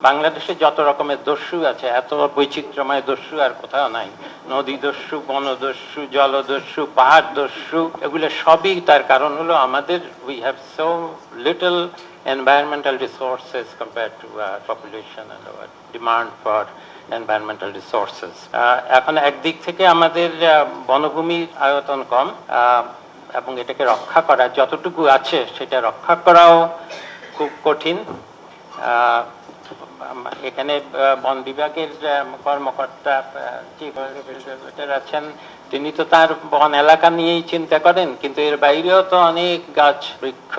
বাংলাদেশে যত রকমের দস্যু আছে, এত বৈচিত্র্যময় দস্যু আর কোথাও নাই। নদী দস্যু, বনদস্যু, জলদস্যু, পাহাড় দস্যু, এগুলো সবই তার কারণ হলো আমাদের we have so little environmental resources compared to our population and our demand for environmental resources. এখন একদিক থেকে আমাদের বনভূমির আয়তন কম, এবং এটাকে রক্ষা করা যতটুকু আছে সেটা রক্ষা করাও খুব কঠিন। এখানে বন বিভাগের কর্মকর্তা চিফ এগ্রিকালচার আছেন, তিনি তো তার বন এলাকা নিয়েই চিন্তা করেন, কিন্তু এর বাইরেও তো অনেক গাছ বৃক্ষ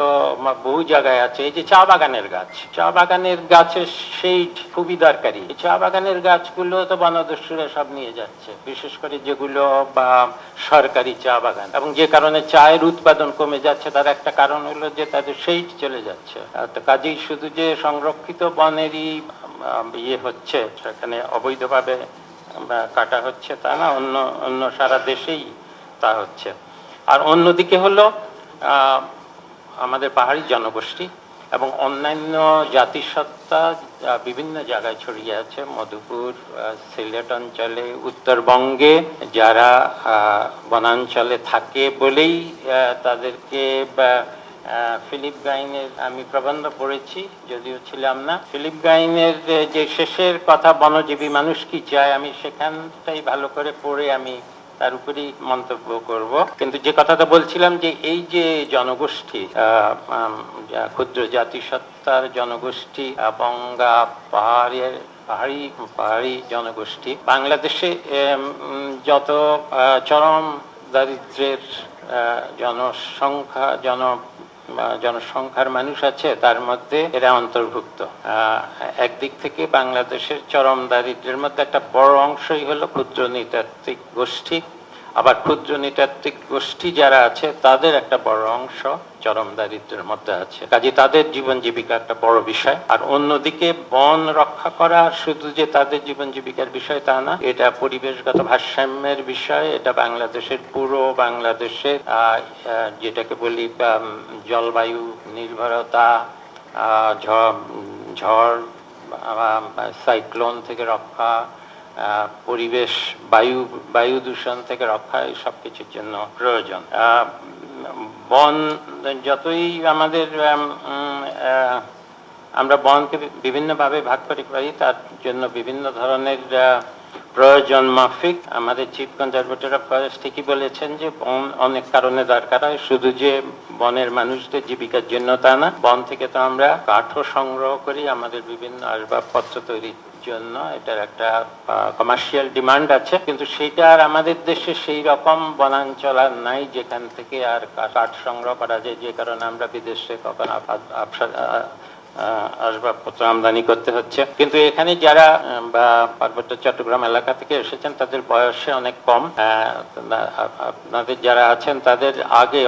বহু জায়গায় আছে। এই যে চা বাগানের গাছের সেই খুবই দরকারি। এই চা বাগানের গাছগুলো তো বনদস্যুরা সব নিয়ে যাচ্ছে, বিশেষ করে যেগুলো বা সরকারি চা বাগান, এবং যে কারণে চায়ের উৎপাদন কমে যাচ্ছে তার একটা কারণ হলো যে তাদের সেই চলে যাচ্ছে। তো কাজেই শুধু যে সংরক্ষিত বনেরই ইয়ে হচ্ছে, সেখানে অবৈধভাবে কাটা হচ্ছে তা না, অন্য সারা দেশেই তা হচ্ছে। আর অন্যদিকে হলো আমাদের পাহাড়ি জনগোষ্ঠী এবং অন্যান্য জাতিসত্তা বিভিন্ন জায়গায় ছড়িয়ে আছে। মধুপুর, সিলেট অঞ্চলে, উত্তরবঙ্গে যারা বনাঞ্চলে থাকে বলেই তাদেরকে ফিলিপ গাইনের আমি প্রবন্ধ পড়েছি, যদিও ছিলাম না। ফিলিপ গাইনের যে শেষের কথা বনজীবী মানুষ কি চায়, আমি সেখানটাই ভালো করে পড়ে আমি তার উপরেই মন্তব্য করব। কিন্তু যে কথাটা বলছিলাম যে এই যে জনগোষ্ঠী, ক্ষুদ্র জাতিসত্তার জনগোষ্ঠী এবং পাহাড়ি জনগোষ্ঠী, বাংলাদেশে যত চরম দারিদ্র্যের জনসংখ্যার মানুষ আছে তার মধ্যে এরা অন্তর্ভুক্ত। একদিক থেকে বাংলাদেশের চরম দারিদ্র্যের মধ্যে একটা বড় অংশই হলো ক্ষুদ্র নৃতাত্ত্বিক গোষ্ঠী, আবার ক্ষুদ্র নৃতাত্ত্বিক গোষ্ঠী যারা আছে তাদের একটা বড় অংশ চরম দারিদ্র্যের মধ্যে আছে। কাজে তাদের জীবন জীবিকা একটা বড় বিষয়। আর অন্যদিকে বন রক্ষা করা শুধু যে তাদের জীবন জীবিকার বিষয় তা না, এটা পরিবেশগত ভারসাম্যের বিষয়। এটা বাংলাদেশের যেটাকে বলি জলবায়ু নির্ভরতা, ঝড় সাইক্লোন থেকে রক্ষা, পরিবেশ বায়ু দূষণ থেকে রক্ষা, এই সব কিছুর জন্য প্রয়োজন। বন যতই আমাদের আমরা বনকে বিভিন্নভাবে ভাগ করে পারি, তার জন্য বিভিন্ন ধরনের প্রয়োজন মাফিক। আমাদের চিফ কনজারভেটর অফ ফরেস্ট ঠিকই বলেছেন যে বন অনেক কারণে দরকার হয়, শুধু যে বনের মানুষদের জীবিকার জন্য তা না। বন থেকে তো আমরা কাঠও সংগ্রহ করি আমাদের বিভিন্ন আসবাবপত্র তৈরির জন্য, এটার একটা কমার্শিয়াল ডিমান্ড আছে। কিন্তু সেটা আর আমাদের দেশে সেই রকম বনাঞ্চল আর নাই যেখান থেকে আর কাঠ সংগ্রহ করা যায়, যে কারণে আমরা বিদেশে কখন আসবাবপত্র আমদানি করতে হচ্ছে। কিন্তু এখানে যারা বা পার্বত্য চট্টগ্রাম এলাকা থেকে এসেছেন তাদের বয়সে অনেক কম। আপনাদের যারা আছেন তাদের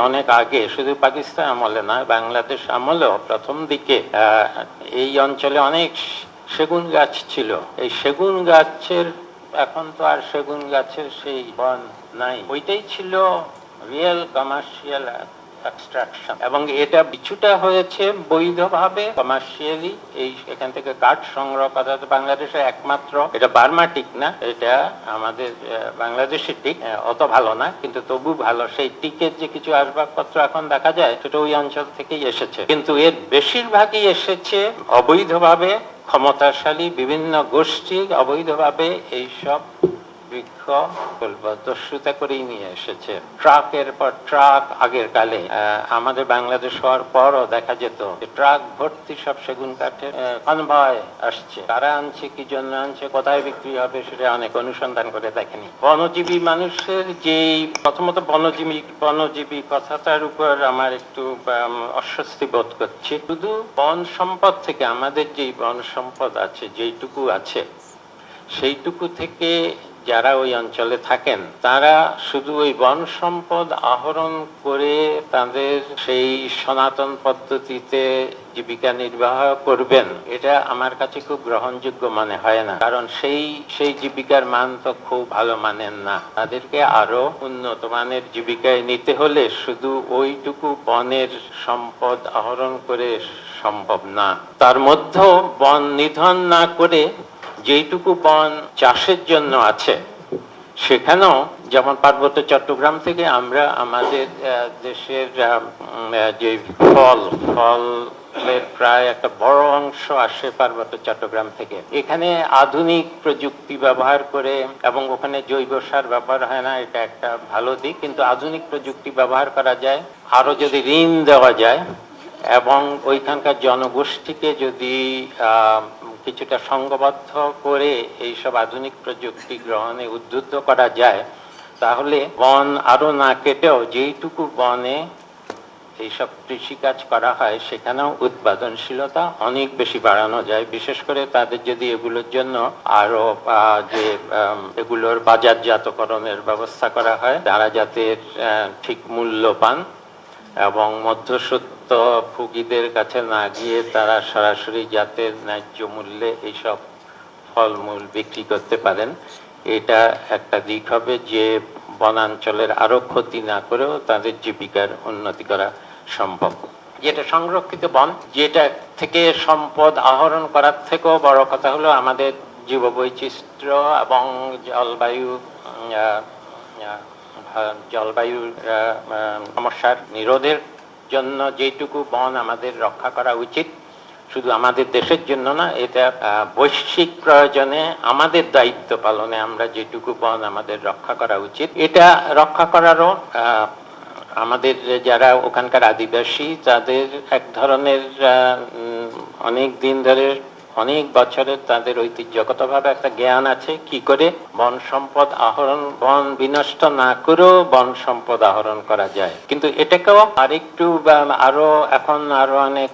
অনেক আগে, শুধু পাকিস্তান আমলে নয়, বাংলাদেশ আমলেও প্রথম দিকে এই অঞ্চলে অনেক সেগুন গাছ ছিল। এই সেগুন গাছের এখন তো আর সেগুন গাছের সেই বন নাই, ওইটাই ছিল রিয়েল কমার্শিয়াল এক্সট্রাকশন, এবং এটা কিছুটা হয়েছে বৈধভাবে কমার্শিয়ালি। এখান থেকে কাঠ সংগ্রহ করা বাংলাদেশে একমাত্র, এটা বার্মা টিক না, এটা আমাদের বাংলাদেশের টিক, অত ভালো না কিন্তু তবু ভালো। সেই টিকের যে কিছু আসবাবপত্র এখন দেখা যায় সেটা ওই অঞ্চল থেকেই এসেছে, কিন্তু এর বেশিরভাগই এসেছে অবৈধভাবে। ক্ষমতাশালী বিভিন্ন গোষ্ঠী অবৈধভাবে এইসব বৃক্ষ দস্যুতা করেই নিয়ে এসেছে। ট্রাকের পর ট্রাক, আগের কালে আমাদের বাংলাদেশ হওয়ার পরও দেখা যেত ট্রাক ভর্তি সব সেগুন কাঠের কনভয় আসছে। কারা আনছে, কি জন্য আনছে, কোথায় বিক্রি হবে সেটা অনেক অনুসন্ধান করে দেখেনি। বনজীবী মানুষের যেই প্রথমত বনজীবী কথাটার উপর আমার একটু অস্বস্তি বোধ করছি। শুধু বন সম্পদ থেকে, আমাদের যেই বন সম্পদ আছে, যেইটুকু আছে সেইটুকু থেকে যারা ওই অঞ্চলে থাকেন তারা শুধু ওই বন সম্পদ আহরণ করে তাদের সেই সনাতন পদ্ধতিতে জীবিকা নির্বাহ করবেন, এটা আমার কাছে খুব গ্রহণযোগ্য মনে হয় না। কারণ সেই জীবিকার মান তো খুব ভালো মানের না। তাদেরকে আরো উন্নত মানের জীবিকায় নিতে হলে শুধু ওইটুকু বনের সম্পদ আহরণ করে সম্ভব না। তার মধ্যেও বন নিধন না করে যেইটুকু বন চাষের জন্য আছে সেখানেও, যেমন পার্বত্য চট্টগ্রাম থেকে আমরা আমাদের দেশের যে ফলের প্রায় একটা বড় অংশ আসে পার্বত্য চট্টগ্রাম থেকে। এখানে আধুনিক প্রযুক্তি ব্যবহার করে, এবং ওখানে জৈব সার ব্যবহার হয় না, এটা একটা ভালো দিক। কিন্তু আধুনিক প্রযুক্তি ব্যবহার করা যায়, আরো যদি ঋণ দেওয়া যায় এবং ওইখানকার জনগোষ্ঠীকে যদি কিছুটা সংঘবদ্ধ করে এইসব আধুনিক প্রযুক্তি গ্রহণে উদ্বুদ্ধ করা যায়, তাহলে বন আরো না কেটেও যেইটুকু বনে এইসব কৃষিকাজ করা হয় সেখানেও উৎপাদনশীলতা অনেক বেশি বাড়ানো যায়। বিশেষ করে তাদের যদি এগুলোর জন্য আরো যে এগুলোর বাজারজাতকরণের ব্যবস্থা করা হয়, তারা যাতে ঠিক মূল্য পান এবং মধ্যস্বত্ব ভোগীদের কাছে না গিয়ে তারা সরাসরি যাতে ন্যায্য মূল্যে এইসব ফলমূল বিক্রি করতে পারেন, এটা একটা দিক হবে যে বনাঞ্চলের আরো ক্ষতি না করেও তাদের জীবিকার উন্নতি করা সম্ভব। যেটা সংরক্ষিত বন, যেটা থেকে সম্পদ আহরণ করার থেকেও বড় কথা হলো আমাদের জীববৈচিত্র্য এবং জলবায়ুর সমস্যার নিরোধের জন্য যেটুকু বন আমাদের রক্ষা করা উচিত, শুধু আমাদের দেশের জন্য না, এটা বৈশ্বিক প্রয়োজনে আমাদের দায়িত্ব পালনে আমরা যেটুকু বন আমাদের রক্ষা করা উচিত, এটা রক্ষা করারও আমাদের যারা ওখানকার আদিবাসী তাদের এক ধরনের অনেক দিন ধরে, অনেক বছরের তাদের ঐতিহ্যগতভাবে একটা জ্ঞান আছে কি করে বন সম্পদ আহরণ, বন বিনষ্ট না করেও বন সম্পদ আহরণ করা যায়। কিন্তু এটাকেও আরেকটু এখন আরো অনেক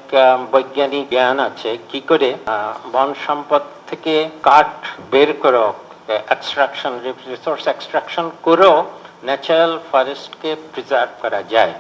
বৈজ্ঞানিক জ্ঞান আছে কি করে বন সম্পদ থেকে কাঠ বের করে এক্সট্রাকশন, রিসোর্স এক্সট্রাকশন করেও ন্যাচারাল ফরেস্টকে প্রিজার্ভ করা যায়।